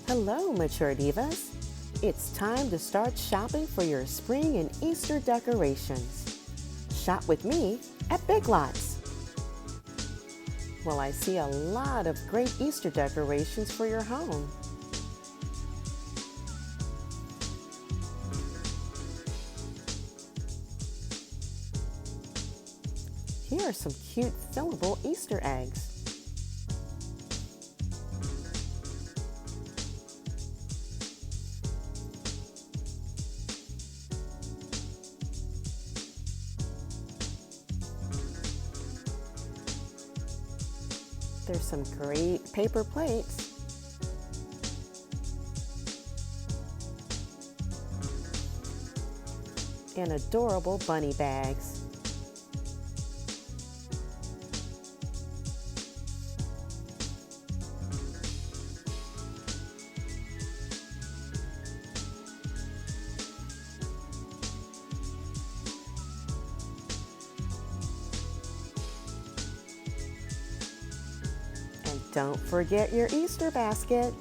Hello, Mature Divas. It's time to start shopping for your spring and Easter decorations. Shop with me at Big Lots. Well, I see a lot of great Easter decorations for your home. Here are some cute fillable Easter eggs. There's some great paper plates. And adorable bunny bags. And don't forget your Easter basket.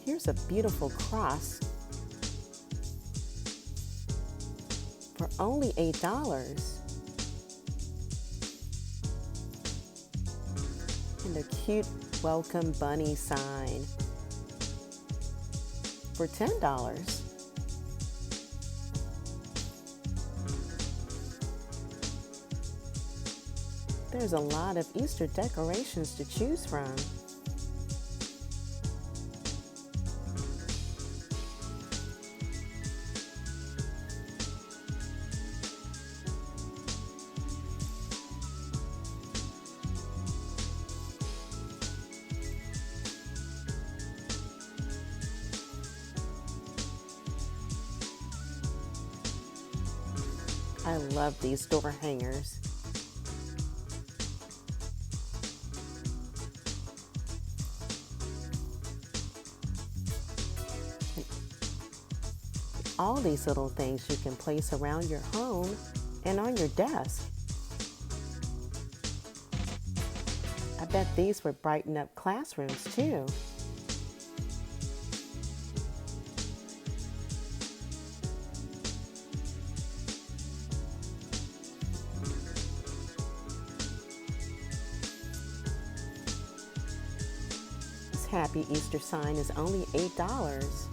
Here's a beautiful cross for only $8. And a cute welcome bunny sign for $10. There's a lot of Easter decorations to choose from. I love these door hangers. All these little things you can place around your home and on your desk. I bet these would brighten up classrooms too. This Happy Easter sign is only $8.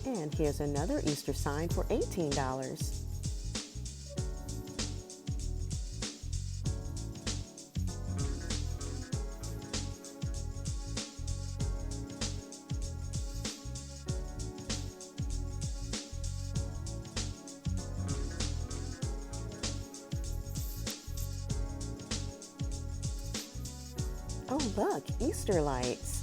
And here's another Easter sign for $18. Oh, look, Easter lights.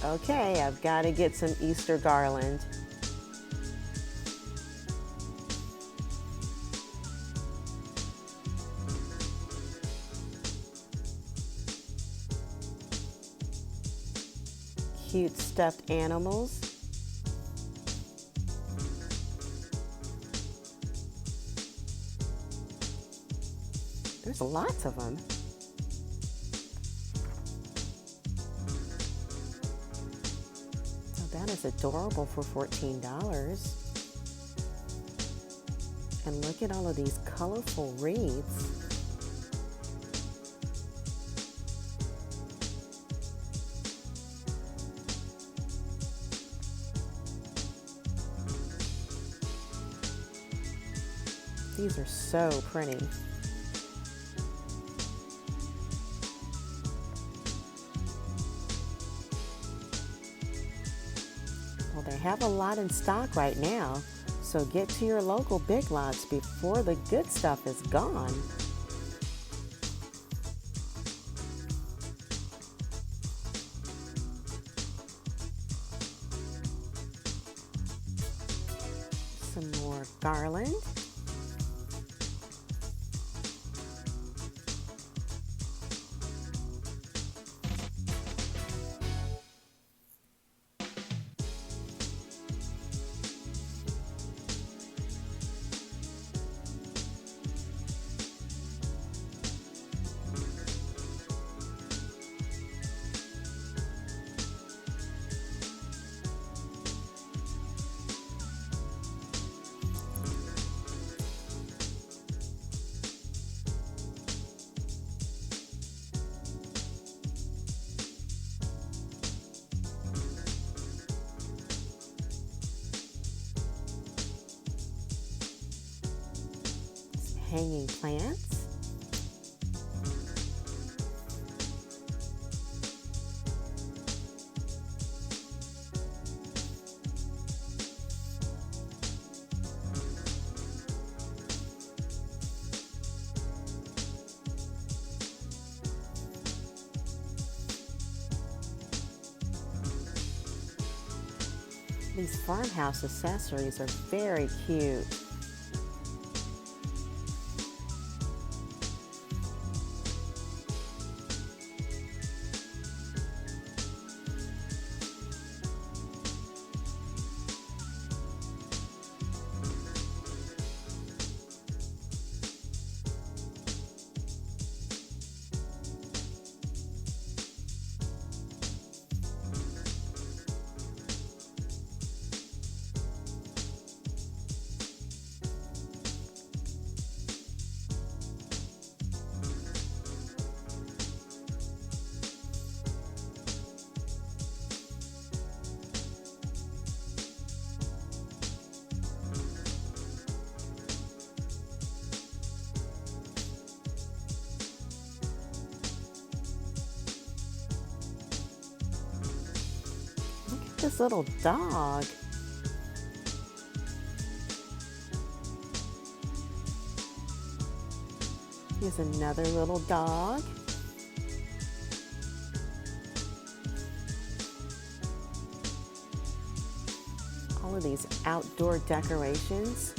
Okay, I've got to get some Easter garland. Cute stuffed animals. There's lots of them. That is adorable for $14. And look at all of these colorful wreaths. These are so pretty. Well, they have a lot in stock right now, so get to your local Big Lots before the good stuff is gone. our garland. Hanging plants. These farmhouse accessories are very cute. This little dog. Here's another little dog. All of these outdoor decorations.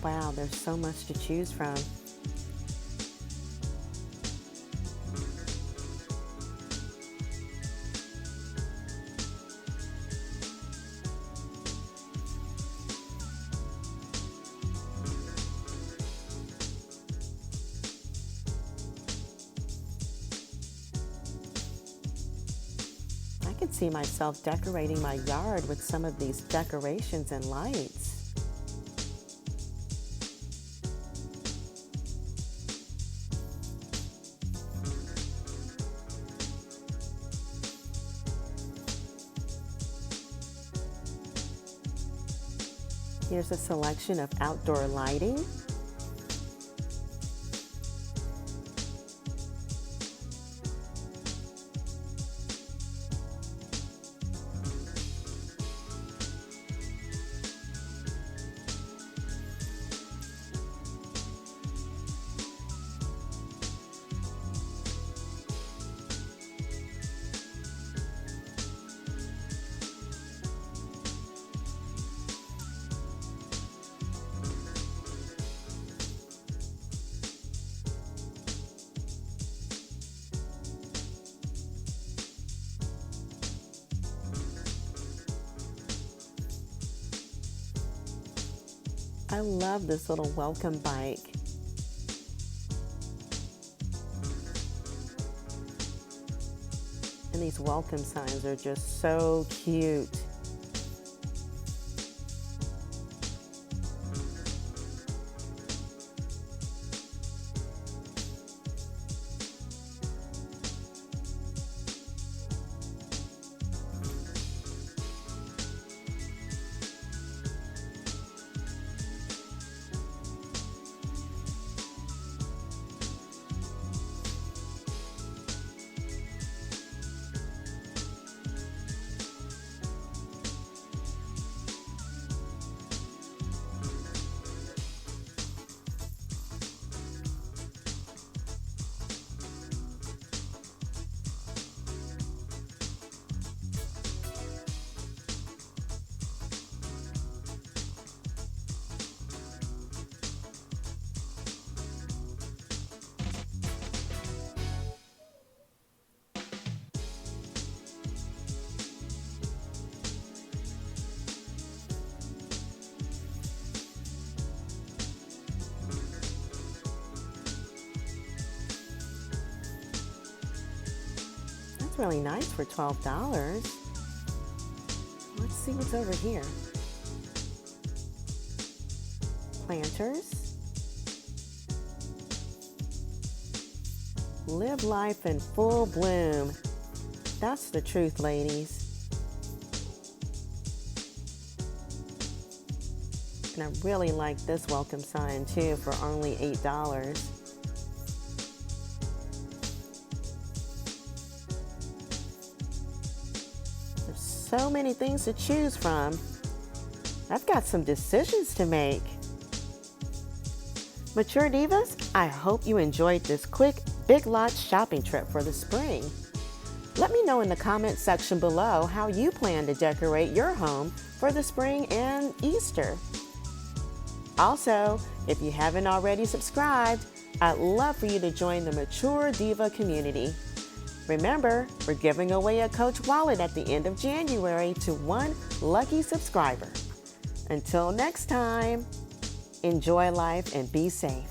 Wow, there's so much to choose from. I could see myself decorating my yard with some of these decorations and lights. Here's a selection of outdoor lighting. I love this little welcome bike. And these welcome signs are just so cute. really nice for $12. Let's see what's over here. Planters. Live life in full bloom. That's the truth, ladies. And I really like this welcome sign too for only $8. There's so many things to choose from. I've got some decisions to make. Mature Divas, I hope you enjoyed this quick Big Lots shopping trip for the spring. Let me know in the comment section below how you plan to decorate your home for the spring and Easter. Also, if you haven't already subscribed, I'd love for you to join the Mature Diva community. Remember, we're giving away a Coach wallet at the end of January to one lucky subscriber. Until next time, enjoy life and be safe.